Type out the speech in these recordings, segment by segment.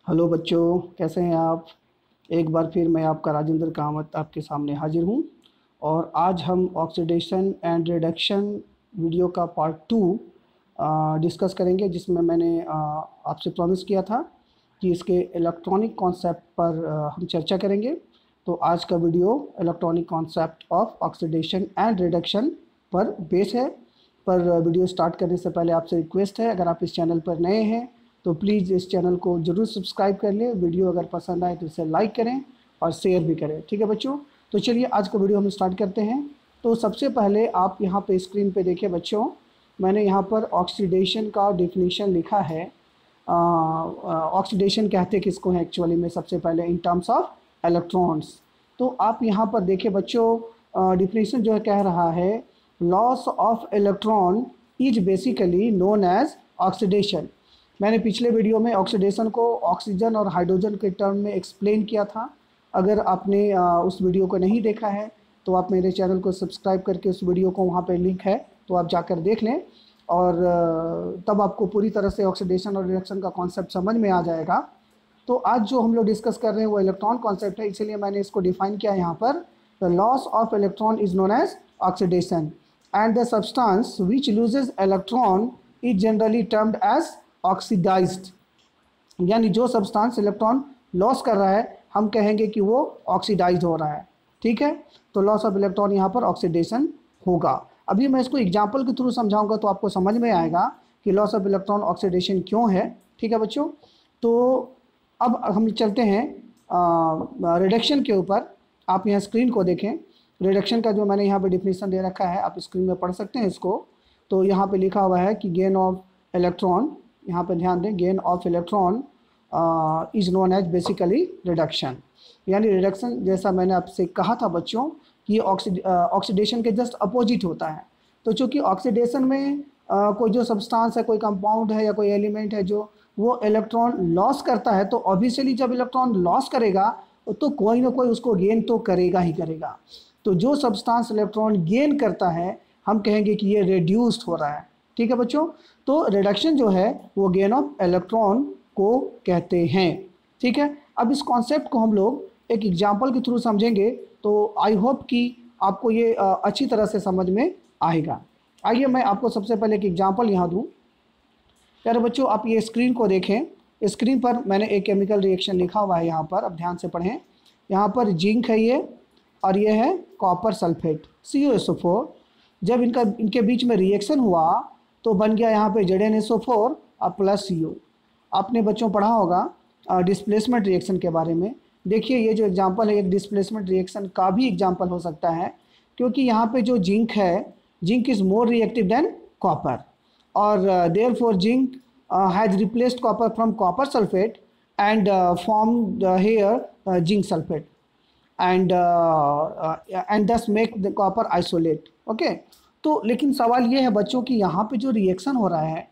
Hello बच्चों, कैसे हैं आप। एक बार फिर मैं आपका राजेंद्र कामत आपके सामने हाजिर हूँ। और आज हम ऑक्सीडेशन एंड रिडक्शन वीडियो का पार्ट 2 डिस्कस करेंगे, जिसमें मैंने आपसे प्रॉमिस किया था कि इसके इलेक्ट्रॉनिक कॉन्सेप्ट पर हम चर्चा करेंगे। तो आज का video electronic concept of oxidation and reduction पर बेस है। पर वीडियो स्टार्ट करने से पहले आपसे रिक्वेस्ट है, अगर आप इस चैनल पर नए हैं तो प्लीज़ इस चैनल को ज़रूर सब्सक्राइब कर लें। वीडियो अगर पसंद आए तो इसे लाइक करें और शेयर भी करें। ठीक है बच्चों, तो चलिए आज का वीडियो हम स्टार्ट करते हैं। तो सबसे पहले आप यहाँ पे स्क्रीन पे देखिए बच्चों, मैंने यहाँ पर ऑक्सीडेशन का डेफिनेशन लिखा है। ऑक्सीडेशन कहते किसको हैं एक्चुअली में, सबसे पहले इन टर्म्स ऑफ इलेक्ट्रॉन्स। तो आप यहाँ पर देखिए बच्चों, डेफिनेशन जो है कह रहा है loss of electron is basically known as oxidation. मैंने पिछले वीडियो में ऑक्सीडेशन को ऑक्सीजन और हाइड्रोजन के टर्म में एक्सप्लेन किया था। अगर आपने उस वीडियो को नहीं देखा है तो आप मेरे चैनल को सब्सक्राइब करके उस वीडियो को, वहाँ पे लिंक है तो आप जाकर देख लें, और तब आपको पूरी तरह से ऑक्सीडेशन और रिडक्शन का कॉन्सेप्ट समझ में आ जाएगा। तो आज जो हम लोग डिस्कस कर रहे हैं वो इलेक्ट्रॉन कॉन्सेप्ट है, इसीलिए मैंने इसको डिफाइन किया यहाँ पर। The loss of electron is known as oxidation and the substance which loses electron is generally termed as oxidized. यानी जो सब्सटेंस इलेक्ट्रॉन लॉस कर रहा है हम कहेंगे कि वो ऑक्सीडाइज्ड हो रहा है। ठीक है, तो लॉस ऑफ इलेक्ट्रॉन यहाँ पर ऑक्सीडेशन होगा। अभी मैं इसको एग्जांपल के थ्रू समझाऊंगा तो आपको समझ में आएगा कि लॉस ऑफ इलेक्ट्रॉन ऑक्सीडेशन क्यों है। ठीक है बच्चों, तो अब हम चलते हैं रिडक्शन के ऊपर। आप यहाँ स्क्रीन को देखें, रिडक्शन का जो मैंने यहाँ पे डिफिनीशन दे रखा है आप स्क्रीन में पढ़ सकते हैं इसको। तो यहाँ पे लिखा हुआ है कि गेन ऑफ इलेक्ट्रॉन, यहाँ पे ध्यान दें, gain of electron is known as basically reduction. यानी रिडक्शन जैसा मैंने आपसे कहा था बच्चों कि ऑक्सीडेशन के जस्ट अपोजिट होता है। तो चूँकि ऑक्सीडेशन में कोई जो सब्सटेंस है, कोई कंपाउंड है या कोई एलिमेंट है जो वो इलेक्ट्रॉन लॉस करता है, तो ऑब्वियसली जब इलेक्ट्रॉन लॉस करेगा तो कोई ना कोई उसको गेन तो करेगा ही करेगा। तो जो सब्सटेंस इलेक्ट्रॉन गेन करता है हम कहेंगे कि ये रिड्यूस्ड हो रहा है। ठीक है बच्चों, तो रिडक्शन जो है वो गेन ऑफ इलेक्ट्रॉन को कहते हैं। ठीक है, अब इस कॉन्सेप्ट को हम लोग एक एग्जांपल के थ्रू समझेंगे तो आई होप कि आपको ये अच्छी तरह से समझ में आएगा। आइए मैं आपको सबसे पहले एक एग्जांपल यहाँ दूँ। यार बच्चों, आप ये स्क्रीन को देखें, स्क्रीन पर मैंने एक केमिकल रिएक्शन लिखा हुआ है यहाँ पर, अब ध्यान से पढ़ें। यहाँ पर जिंक है ये, और ये है कॉपर सल्फेट CuSO4। जब इनके बीच में रिएक्शन हुआ तो बन गया यहाँ पे ZnSO4 और प्लस CO। आपने बच्चों पढ़ा होगा डिस्प्लेसमेंट रिएक्शन के बारे में। देखिए ये जो एग्जांपल है एक डिस्प्लेसमेंट रिएक्शन का भी एग्जांपल हो सकता है, क्योंकि यहाँ पे जो जिंक है, zinc is more reactive than copper, और therefore zinc has replaced copper from copper sulphate and form here zinc sulphate and thus make the copper isolate। ओके, तो लेकिन सवाल ये है बच्चों कि यहाँ पे जो रिएक्शन हो रहा है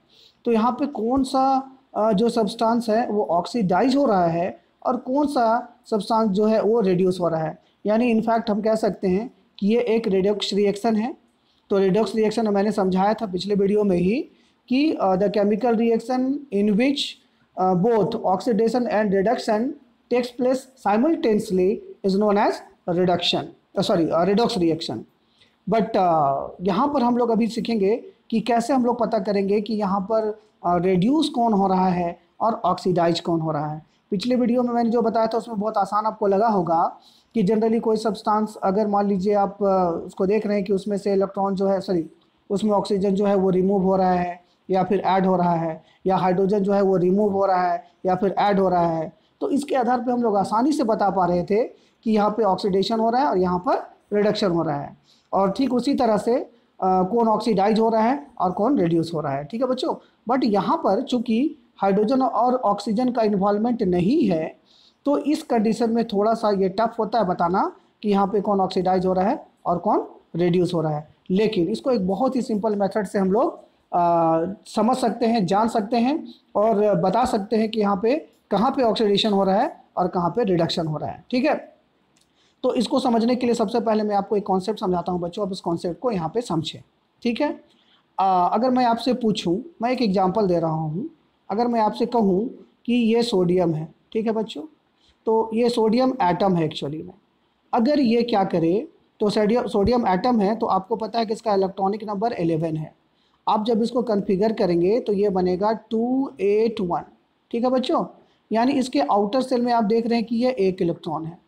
तो यहाँ पे कौन सा जो सब्सटेंस है वो ऑक्सीडाइज हो रहा है और कौन सा सब्सटेंस जो है वो रिड्यूस हो रहा है। यानी इनफैक्ट हम कह सकते हैं कि ये एक रिडक्स रिएक्शन है। तो रिडक्स रिएक्शन मैंने समझाया था पिछले वीडियो में ही कि the chemical reaction in which both oxidation and reduction takes place simultaneously is known as reduction, redox reaction। But यहाँ पर हम लोग अभी सीखेंगे कि कैसे हम लोग पता करेंगे कि यहाँ पर रिड्यूस कौन हो रहा है और ऑक्सीडाइज कौन हो रहा है। पिछले वीडियो में मैंने जो बताया था उसमें बहुत आसान आपको लगा होगा कि जनरली कोई सब्सटेंस, अगर मान लीजिए आप उसको देख रहे हैं कि उसमें से इलेक्ट्रॉन जो है, उसमें ऑक्सीजन जो है वो रिमूव हो रहा है या फिर ऐड हो रहा है, या हाइड्रोजन जो है वो रिमूव हो रहा है या फिर ऐड हो रहा है, तो इसके आधार पे हम लोग आसानी से बता पा रहे थे कि यहाँ पे ऑक्सीडेशन हो रहा है और यहाँ पर रिडक्शन हो रहा है। और ठीक उसी तरह से कौन ऑक्सीडाइज हो रहा है और कौन रिड्यूस हो रहा है। ठीक है बच्चों, बट यहाँ पर चूंकि हाइड्रोजन और ऑक्सीजन का इन्वॉल्वमेंट नहीं है तो इस कंडीशन में थोड़ा सा ये टफ होता है बताना कि यहाँ पे कौन ऑक्सीडाइज हो रहा है और कौन रिड्यूस हो रहा है। लेकिन इसको एक बहुत ही सिंपल मेथड से हम लोग समझ सकते हैं, जान सकते हैं और बता सकते हैं कि यहाँ पे कहाँ पे ऑक्सीडेशन हो रहा है और कहाँ पे रिडक्शन हो रहा है। ठीक है, तो इसको समझने के लिए सबसे पहले मैं आपको एक कॉन्सेप्ट समझाता हूँ बच्चों, आप इस कॉन्सेप्ट को यहाँ पे समझें। ठीक है, अगर मैं आपसे पूछूं, मैं एक एग्जांपल दे रहा हूँ, अगर मैं आपसे कहूँ कि ये सोडियम है, ठीक है बच्चों। तो ये सोडियम एटम है एक्चुअली में। अगर ये क्या करे, तो सोडियम एटम है तो आपको पता है कि इसका इलेक्ट्रॉनिक नंबर 11 है। आप जब इसको कन्फिगर करेंगे तो ये बनेगा 281। ठीक है बच्चों, यानी इसके आउटर सेल में आप देख रहे हैं कि ये 1 इलेक्ट्रॉन है।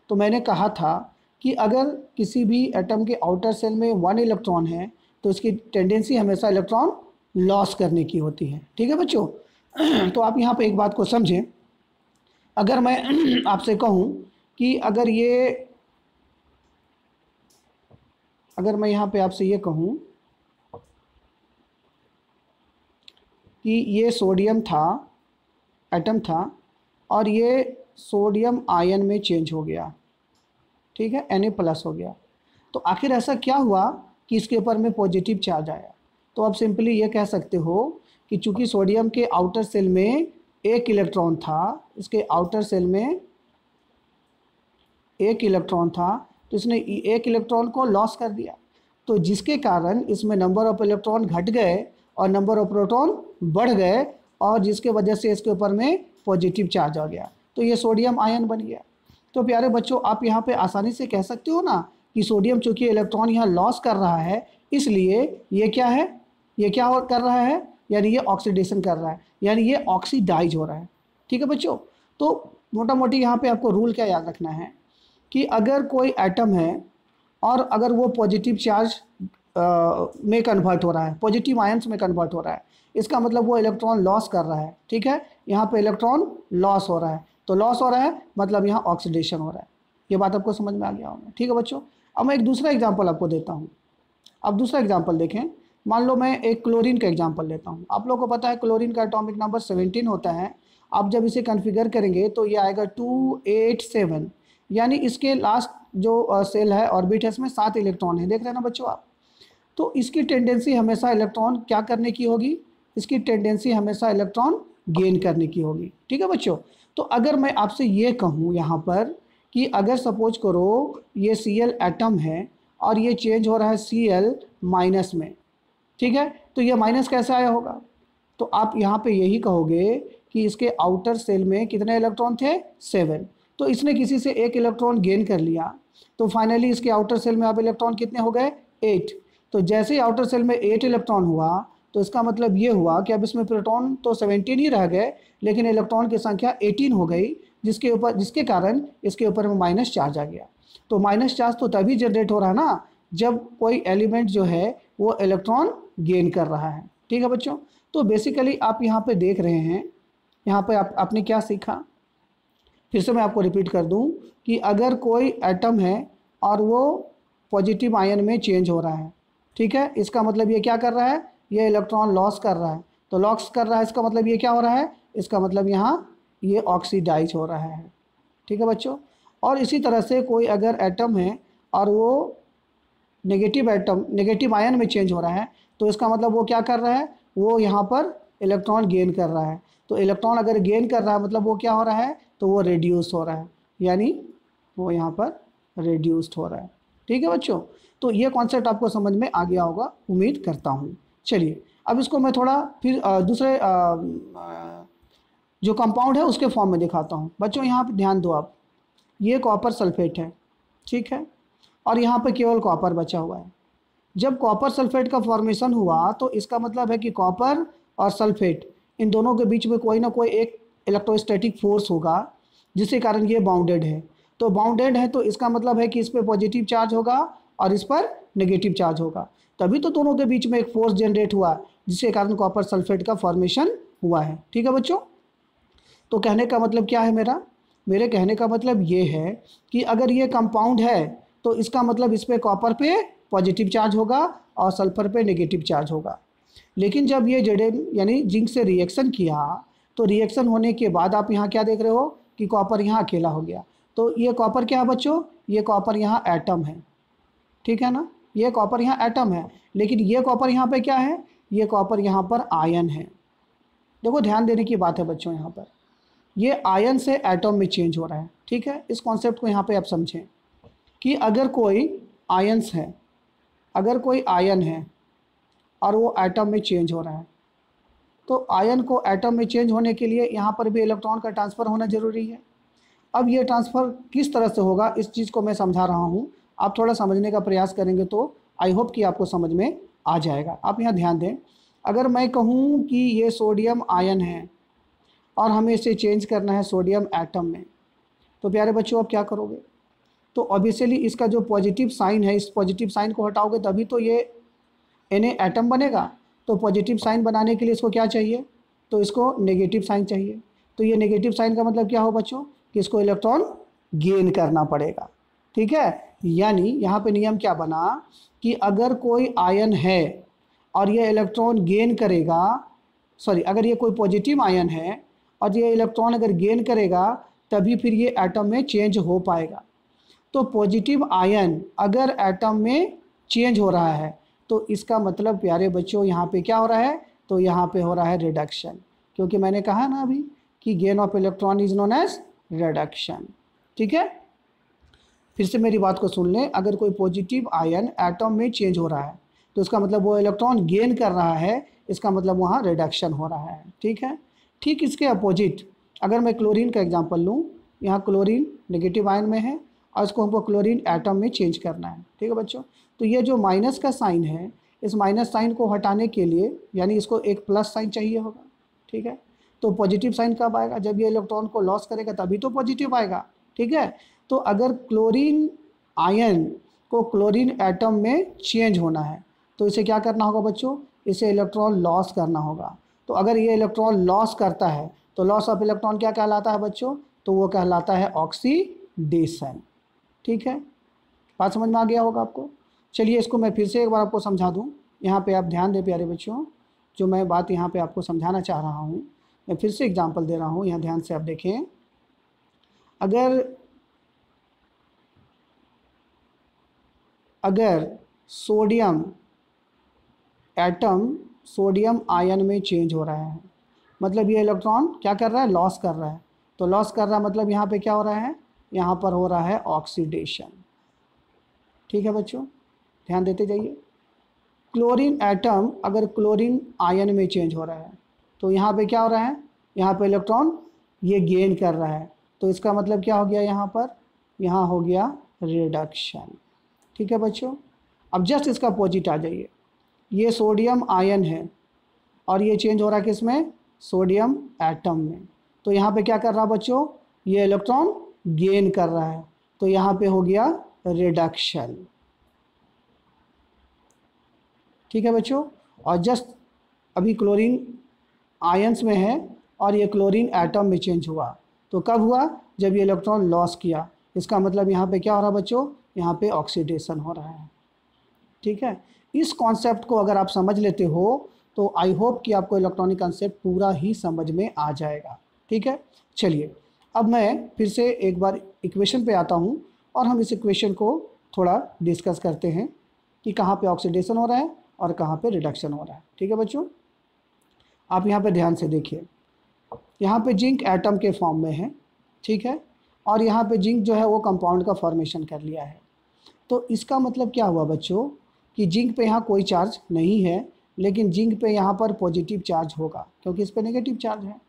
तो मैंने कहा था कि अगर किसी भी एटम के आउटर सेल में 1 इलेक्ट्रॉन है तो इसकी टेंडेंसी हमेशा इलेक्ट्रॉन लॉस करने की होती है। ठीक है बच्चों। तो आप यहाँ पे एक बात को समझें, अगर मैं आपसे कहूँ कि अगर मैं यहाँ पे आपसे ये कहूँ कि ये सोडियम था, एटम था, और ये सोडियम आयन में चेंज हो गया, ठीक है, Na+ हो गया, तो आखिर ऐसा क्या हुआ कि इसके ऊपर में पॉजिटिव चार्ज आया। तो आप सिंपली ये कह सकते हो कि चूंकि सोडियम के आउटर सेल में 1 इलेक्ट्रॉन था, इसके आउटर सेल में 1 इलेक्ट्रॉन था, तो इसने 1 इलेक्ट्रॉन को लॉस कर दिया, तो जिसके कारण इसमें नंबर ऑफ इलेक्ट्रॉन घट गए और नंबर ऑफ प्रोटॉन बढ़ गए, और जिसके वजह से इसके ऊपर में पॉजिटिव चार्ज आ गया, तो ये सोडियम आयन बन गया। तो प्यारे बच्चों, आप यहाँ पे आसानी से कह सकते हो ना कि सोडियम चूँकि इलेक्ट्रॉन यहाँ लॉस कर रहा है, इसलिए ये क्या है, ये क्या कर रहा है, यानी ये ऑक्सीडेशन कर रहा है, यानी ये ऑक्सीडाइज हो रहा है। ठीक है बच्चों। तो मोटा मोटी यहाँ पे आपको रूल क्या याद रखना है कि अगर कोई एटम है और अगर वो पॉजिटिव चार्ज में कन्वर्ट हो रहा है, पॉजिटिव आयंस में कन्वर्ट हो रहा है, इसका मतलब वो इलेक्ट्रॉन लॉस कर रहा है। ठीक है, यहाँ पे इलेक्ट्रॉन लॉस हो रहा है, तो लॉस हो रहा है मतलब यहाँ ऑक्सीडेशन हो रहा है। ये बात आपको समझ में आ गया होगा। ठीक है बच्चों। अब मैं एक दूसरा एग्जांपल आपको देता हूँ। अब दूसरा एग्जांपल देखें, मान लो मैं एक क्लोरीन का एग्जांपल लेता हूँ। आप लोगों को पता है क्लोरीन का एटॉमिक नंबर 17 होता है। आप जब इसे कन्फिगर करेंगे तो ये आएगा 287, यानी इसके लास्ट जो सेल है ऑर्बिट है, इसमें 7 इलेक्ट्रॉन है। देख रहे हैं ना बच्चों आप। तो इसकी टेंडेंसी हमेशा इलेक्ट्रॉन क्या करने की होगी, इसकी टेंडेंसी हमेशा इलेक्ट्रॉन गेन करने की होगी। ठीक है बच्चों। तो अगर मैं आपसे ये कहूँ यहाँ पर कि अगर सपोज करो ये Cl एटम है और ये चेंज हो रहा है Cl- में, ठीक है, तो ये माइनस कैसे आया होगा, तो आप यहाँ पे यही कहोगे कि इसके आउटर सेल में कितने इलेक्ट्रॉन थे, 7। तो इसने किसी से 1 इलेक्ट्रॉन गेन कर लिया, तो फाइनली इसके आउटर सेल में अब इलेक्ट्रॉन कितने हो गए, 8। तो जैसे ही आउटर सेल में 8 इलेक्ट्रॉन हुआ, तो इसका मतलब ये हुआ कि अब इसमें प्रोटॉन तो 17 ही रह गए, लेकिन इलेक्ट्रॉन की संख्या 18 हो गई, जिसके कारण इसके ऊपर में माइनस चार्ज आ गया। तो माइनस चार्ज तो तभी जनरेट हो रहा है ना जब कोई एलिमेंट जो है वो इलेक्ट्रॉन गेन कर रहा है। ठीक है बच्चों। तो बेसिकली आप यहाँ पे देख रहे हैं, यहाँ पे आपने क्या सीखा, फिर से मैं आपको रिपीट कर दूँ कि अगर कोई एटम है और वो पॉजिटिव आयन में चेंज हो रहा है, ठीक है, इसका मतलब ये क्या कर रहा है, ये इलेक्ट्रॉन लॉस कर रहा है। तो लॉस कर रहा है, इसका मतलब ये क्या हो रहा है, इसका मतलब यहाँ ये ऑक्सीडाइज हो रहा है। ठीक है बच्चों। और इसी तरह से कोई अगर एटम है और वो नेगेटिव आयन में चेंज हो रहा है, तो इसका मतलब वो क्या कर रहा है, वो यहाँ पर इलेक्ट्रॉन गेन कर रहा है। तो इलेक्ट्रॉन अगर गेन कर रहा है मतलब वो क्या हो रहा है, तो वो रिड्यूस हो रहा है, यानी वो यहाँ पर रिड्यूस्ड हो रहा है। ठीक है बच्चों। तो ये कॉन्सेप्ट आपको समझ में आ गया होगा, उम्मीद करता हूँ। चलिए अब इसको मैं थोड़ा फिर दूसरे जो कंपाउंड है उसके फॉर्म में दिखाता हूँ। बच्चों यहाँ पे ध्यान दो आप, ये कॉपर सल्फेट है, ठीक है, और यहाँ पे केवल कॉपर बचा हुआ है। जब कॉपर सल्फेट का फॉर्मेशन हुआ तो इसका मतलब है कि कॉपर और सल्फेट इन दोनों के बीच में कोई ना कोई एक इलेक्ट्रोस्टैटिक फोर्स होगा, जिसके कारण ये बाउंडेड है। तो बाउंडेड है तो इसका मतलब है कि इस पर पॉजिटिव चार्ज होगा और इस पर नेगेटिव चार्ज होगा, तभी तो दोनों के बीच में एक फोर्स जनरेट हुआ, जिसके कारण कॉपर सल्फेट का फॉर्मेशन हुआ है। ठीक है बच्चों। तो कहने का मतलब क्या है मेरे कहने का मतलब ये है कि अगर ये कंपाउंड है तो इसका मतलब इस पे कॉपर पे पॉजिटिव चार्ज होगा और सल्फर पे नेगेटिव चार्ज होगा। लेकिन जब ये जेडेन यानी जिंक से रिएक्शन किया, तो रिएक्शन होने के बाद आप यहाँ क्या देख रहे हो कि कॉपर यहाँ अकेला हो गया। तो ये कॉपर क्या है बच्चों, ये कॉपर यहाँ एटम है, ठीक है ना, ये कॉपर यहाँ एटम है, लेकिन ये कॉपर यहाँ पे क्या है, ये कॉपर यहाँ पर आयन है। देखो ध्यान देने की बात है बच्चों, यहाँ पर ये आयन से एटम में चेंज हो रहा है। ठीक है, इस कॉन्सेप्ट को यहाँ पे आप समझें कि अगर कोई आयन्स है, अगर कोई आयन है और वो एटम में चेंज हो रहा है, तो आयन को एटम में चेंज होने के लिए यहाँ पर भी इलेक्ट्रॉन का ट्रांसफ़र होना ज़रूरी है। अब ये ट्रांसफ़र किस तरह से होगा, इस चीज़ को मैं समझा रहा हूँ। आप थोड़ा समझने का प्रयास करेंगे तो आई होप कि आपको समझ में आ जाएगा। आप यहाँ ध्यान दें, अगर मैं कहूँ कि ये सोडियम आयन है और हमें इसे चेंज करना है सोडियम एटम में, तो प्यारे बच्चों आप क्या करोगे? तो ऑब्वियसली इसका जो पॉजिटिव साइन है, इस पॉजिटिव साइन को हटाओगे तभी तो ये Na एटम बनेगा। तो पॉजिटिव साइन बनाने के लिए इसको क्या चाहिए? तो इसको नेगेटिव साइन चाहिए। तो ये नेगेटिव साइन का मतलब क्या हो बच्चों, कि इसको इलेक्ट्रॉन गेन करना पड़ेगा। ठीक है, यानी यहाँ पे नियम क्या बना कि अगर कोई आयन है और ये इलेक्ट्रॉन गेन करेगा, सॉरी, अगर ये कोई पॉजिटिव आयन है और ये इलेक्ट्रॉन अगर गेन करेगा तभी फिर ये एटम में चेंज हो पाएगा। तो पॉजिटिव आयन अगर एटम में चेंज हो रहा है तो इसका मतलब प्यारे बच्चों यहाँ पे क्या हो रहा है? तो यहाँ पे हो रहा है रिडक्शन, क्योंकि मैंने कहा ना अभी कि gain of electron is known as reduction. ठीक है, फिर से मेरी बात को सुन लें, अगर कोई पॉजिटिव आयन एटम में चेंज हो रहा है तो इसका मतलब वो इलेक्ट्रॉन गेन कर रहा है, इसका मतलब वहाँ रिडक्शन हो रहा है। ठीक है, ठीक इसके अपोजिट अगर मैं क्लोरीन का एग्जांपल लूँ, यहाँ क्लोरीन नेगेटिव आयन में है और इसको हमको क्लोरीन एटम में चेंज करना है। ठीक है बच्चों, तो ये जो माइनस का साइन है, इस माइनस साइन को हटाने के लिए यानी इसको एक प्लस साइन चाहिए होगा। ठीक है, तो पॉजिटिव साइन कब आएगा? जब ये इलेक्ट्रॉन को लॉस करेगा तभी तो पॉजिटिव आएगा। ठीक है, तो अगर क्लोरीन आयन को क्लोरीन एटम में चेंज होना है तो इसे क्या करना होगा बच्चों? इसे इलेक्ट्रॉन लॉस करना होगा। तो अगर ये इलेक्ट्रॉन लॉस करता है तो लॉस ऑफ इलेक्ट्रॉन क्या कहलाता है बच्चों? तो वो कहलाता है ऑक्सीडेशन। ठीक है, बात समझ में आ गया होगा आपको। चलिए इसको मैं फिर से एक बार आपको समझा दूं। यहाँ पे आप ध्यान दें प्यारे बच्चों, जो मैं बात यहाँ पे आपको समझाना चाह रहा हूँ, मैं फिर से एग्जांपल दे रहा हूँ, यहाँ ध्यान से आप देखें। अगर सोडियम एटम सोडियम आयन में चेंज हो रहा है, मतलब ये इलेक्ट्रॉन क्या कर रहा है? लॉस कर रहा है। तो लॉस कर रहा है मतलब यहाँ पे क्या हो रहा है? यहाँ पर हो रहा है ऑक्सीडेशन। ठीक है बच्चों, ध्यान देते जाइए। क्लोरीन एटम अगर क्लोरीन आयन में चेंज हो रहा है तो यहाँ पे क्या हो रहा है? यहाँ पे इलेक्ट्रॉन ये गेन कर रहा है, तो इसका मतलब क्या हो गया? यहाँ पर यहाँ हो गया रिडक्शन। ठीक है बच्चों, अब जस्ट इसका अपोजिट आ जाइए। ये सोडियम आयन है और ये चेंज हो रहा है किस में? सोडियम एटम में। तो यहाँ पे क्या कर रहा है बच्चों? ये इलेक्ट्रॉन गेन कर रहा है, तो यहाँ पे हो गया रिडक्शन। ठीक है बच्चों, और जस्ट अभी क्लोरीन आयंस में है और ये क्लोरीन एटम में चेंज हुआ, तो कब हुआ? जब ये इलेक्ट्रॉन लॉस किया। इसका मतलब यहाँ पे क्या हो रहा है बच्चों? यहाँ पे ऑक्सीडेशन हो रहा है। ठीक है, इस कॉन्सेप्ट को अगर आप समझ लेते हो तो आई होप कि आपको इलेक्ट्रॉनिक कॉन्सेप्ट पूरा ही समझ में आ जाएगा। ठीक है, चलिए अब मैं फिर से एक बार इक्वेशन पे आता हूँ और हम इस इक्वेशन को थोड़ा डिस्कस करते हैं कि कहाँ पे ऑक्सीडेशन हो रहा है और कहाँ पे रिडक्शन हो रहा है। ठीक है बच्चों, आप यहाँ पे ध्यान से देखिए। यहाँ पे जिंक एटम के फॉर्म में है, ठीक है, और यहाँ पे जिंक जो है वो कंपाउंड का फॉर्मेशन कर लिया है। तो इसका मतलब क्या हुआ बच्चों कि जिंक पे यहाँ कोई चार्ज नहीं है, लेकिन जिंक पे यहाँ पर पॉजिटिव चार्ज होगा क्योंकि इस पे नेगेटिव चार्ज है।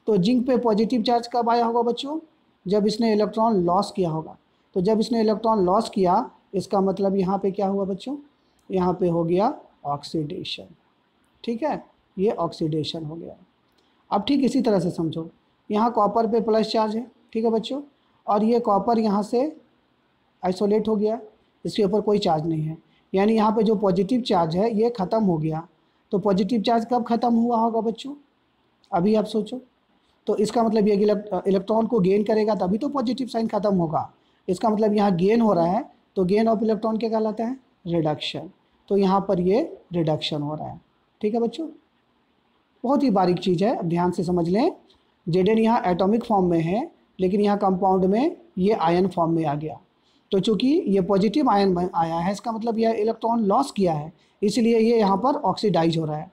तो जिंक पे पॉजिटिव चार्ज कब आया होगा बच्चों? जब इसने इलेक्ट्रॉन लॉस किया होगा। तो जब इसने इलेक्ट्रॉन लॉस किया, इसका मतलब यहाँ पे क्या हुआ बच्चों? यहाँ पे हो गया ऑक्सीडेशन। ठीक है, ये ऑक्सीडेशन हो गया। अब ठीक इसी तरह से समझो, यहाँ कॉपर पे प्लस चार्ज है, ठीक है बच्चों, और ये कॉपर यहाँ से आइसोलेट हो गया, इसके ऊपर कोई चार्ज नहीं है, यानी यहाँ पे जो पॉजिटिव चार्ज है ये ख़त्म हो गया। तो पॉजिटिव चार्ज कब ख़त्म हुआ होगा बच्चों? अभी आप सोचो। तो इसका मतलब ये इलेक्ट्रॉन को गेन करेगा तभी तो पॉजिटिव साइन ख़त्म होगा। इसका मतलब यहाँ गेन हो रहा है, तो गेन ऑफ इलेक्ट्रॉन क्या कहलाता है? रिडक्शन। तो यहाँ पर ये रिडक्शन हो रहा है। ठीक है बच्चों, बहुत ही बारीक चीज़ है, अब ध्यान से समझ लें। Zn यहाँ एटॉमिक फॉर्म में है, लेकिन यहाँ कंपाउंड में ये आयन फॉर्म में आ गया। तो चूँकि ये पॉजिटिव आयन आया है, इसका मतलब यह इलेक्ट्रॉन लॉस किया है, इसलिए ये यहाँ पर ऑक्सीडाइज हो रहा है।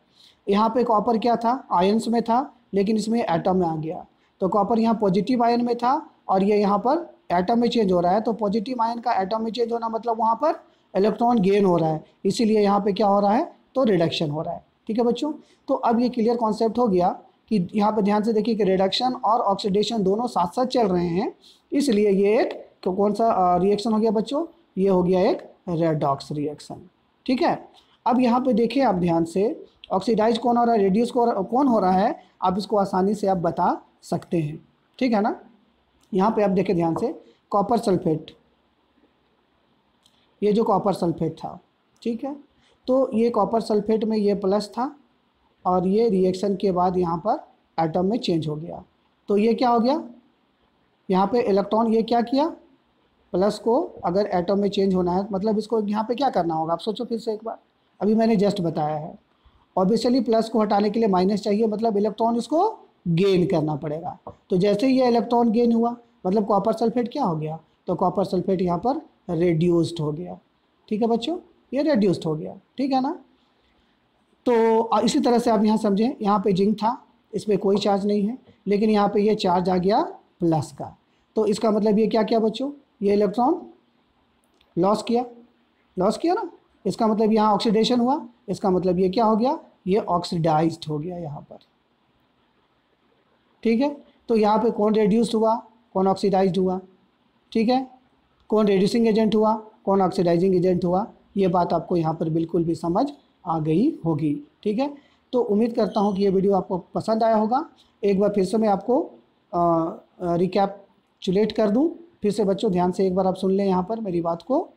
यहाँ पे कॉपर क्या था? आयन्स में था, लेकिन इसमें एटम में आ गया। तो कॉपर यहाँ पॉजिटिव आयन में था और ये यहाँ पर एटम में चेंज हो रहा है। तो पॉजिटिव आयन का एटम में चेंज होना मतलब वहाँ पर इलेक्ट्रॉन गेन हो रहा है, इसीलिए यहाँ पे क्या हो रहा है? तो रिडक्शन हो रहा है। ठीक है बच्चों। तो अब ये क्लियर कॉन्सेप्ट हो गया कि यहाँ पे ध्यान से देखिए कि रिडक्शन और ऑक्सीडेशन दोनों साथ साथ चल रहे हैं, इसलिए ये एक कौन सा रिएक्शन हो गया बच्चों, ये हो गया एक रेडॉक्स रिएक्शन। ठीक है, अब यहाँ पे देखिए आप ध्यान से, ऑक्सीडाइज कौन हो रहा है, रेड्यूस कौन हो रहा है, आप इसको आसानी से आप बता सकते हैं। ठीक है ना, यहाँ पे आप देखिए ध्यान से, कॉपर सल्फेट, ये जो कॉपर सल्फेट था, ठीक है, तो ये कॉपर सल्फेट में ये प्लस था और ये रिएक्शन के बाद यहाँ पर एटम में चेंज हो गया, तो ये क्या हो गया, यहाँ पे इलेक्ट्रॉन ये क्या किया, प्लस को अगर एटम में चेंज होना है मतलब इसको यहाँ पे क्या करना होगा, आप सोचो फिर से एक बार, अभी मैंने जस्ट बताया है। ऑब्वियसली प्लस को हटाने के लिए माइनस चाहिए, मतलब इलेक्ट्रॉन इसको गेन करना पड़ेगा। तो जैसे ही ये इलेक्ट्रॉन गेन हुआ मतलब कॉपर सल्फेट क्या हो गया, तो कॉपर सल्फेट यहाँ पर रेड्यूस्ड हो गया। ठीक है बच्चों, ये रेड्यूस्ड हो गया, ठीक है ना। तो इसी तरह से आप यहाँ समझें, यहाँ पे जिंक था, इसमें कोई चार्ज नहीं है, लेकिन यहाँ पे ये चार्ज आ गया प्लस का, तो इसका मतलब ये क्या किया बच्चों, ये इलेक्ट्रॉन लॉस किया ना, इसका मतलब यहाँ ऑक्सीडेशन हुआ, इसका मतलब ये क्या हो गया, ये ऑक्सीडाइज्ड हो गया यहाँ पर। ठीक है, तो यहाँ पे कौन रेड्यूस्ड हुआ, कौन ऑक्सीडाइज्ड हुआ, ठीक है, कौन रेड्यूसिंग एजेंट हुआ, कौन ऑक्सीडाइजिंग एजेंट हुआ, ये बात आपको यहाँ पर बिल्कुल भी समझ आ गई होगी। ठीक है, तो उम्मीद करता हूँ कि ये वीडियो आपको पसंद आया होगा। एक बार फिर से मैं आपको रिकैप्चुलेट कर दूँ, फिर से बच्चों ध्यान से एक बार आप सुन लें यहाँ पर मेरी बात को।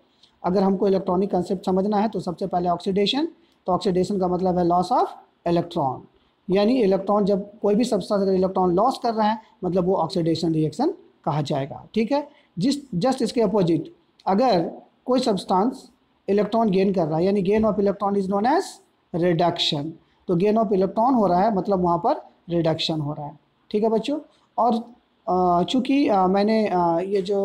अगर हमको इलेक्ट्रॉनिक कंसेप्ट समझना है तो सबसे पहले ऑक्सीडेशन, तो ऑक्सीडेशन का मतलब है लॉस ऑफ इलेक्ट्रॉन, यानी इलेक्ट्रॉन जब कोई भी सब्सटेंस अगर इलेक्ट्रॉन लॉस कर रहा है मतलब वो ऑक्सीडेशन रिएक्शन कहा जाएगा। ठीक है, जस्ट इसके अपोजिट अगर कोई सब्सटेंस इलेक्ट्रॉन गेन कर रहा है यानी gain of electron is known as reduction, तो गेन ऑफ इलेक्ट्रॉन हो रहा है मतलब वहाँ पर रिडक्शन हो रहा है। ठीक है बच्चों, और चूँकि मैंने ये जो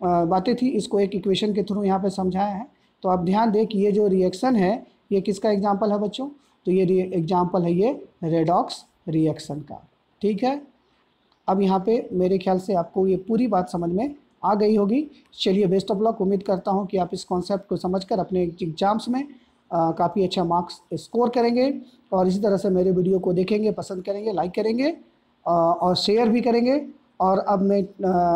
बातें थी इसको एक इक्वेशन के थ्रू यहाँ पे समझाया है, तो आप ध्यान दें कि ये जो रिएक्शन है ये किसका एग्जांपल है बच्चों, तो ये एग्जांपल है ये रेडॉक्स रिएक्शन का। ठीक है, अब यहाँ पे मेरे ख्याल से आपको ये पूरी बात समझ में आ गई होगी। चलिए बेस्ट ऑफ लक, उम्मीद करता हूँ कि आप इस कॉन्सेप्ट को समझकर अपने एग्जाम्स में काफ़ी अच्छा मार्क्स स्कोर करेंगे, और इसी तरह से मेरे वीडियो को देखेंगे, पसंद करेंगे, लाइक करेंगे और शेयर भी करेंगे। और अब मैं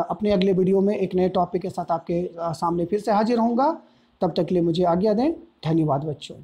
अपने अगले वीडियो में एक नए टॉपिक के साथ आपके सामने फिर से हाजिर रहूँगा। तब तक के लिए मुझे आज्ञा दें। धन्यवाद बच्चों।